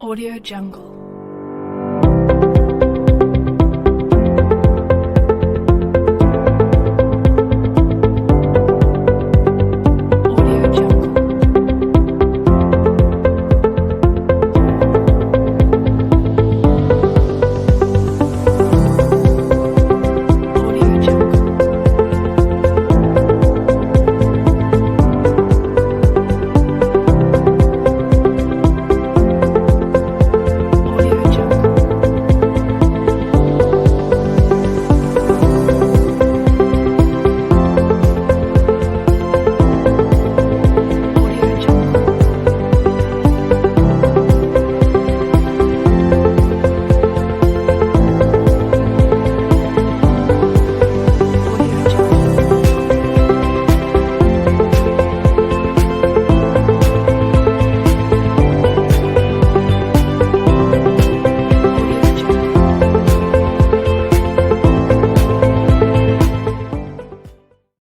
Audio Jungle. Audio Jungle. Audio Jungle. Audio Jungle. Audio Jungle. Audio Jungle.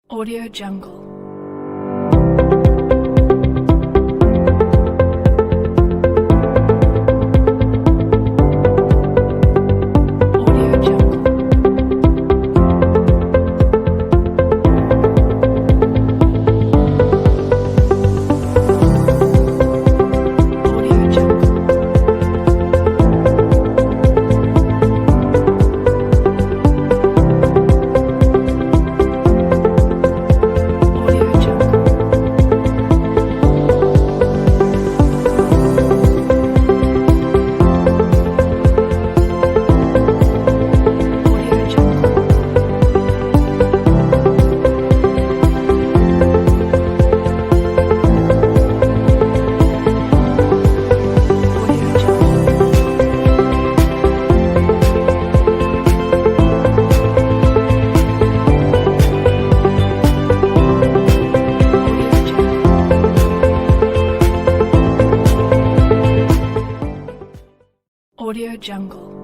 Audio Jungle. Audio Jungle. Audio Jungle. Audio Jungle. Audio Jungle. Audio Jungle. Audio Jungle. Audio Jungle. Audio Jungle.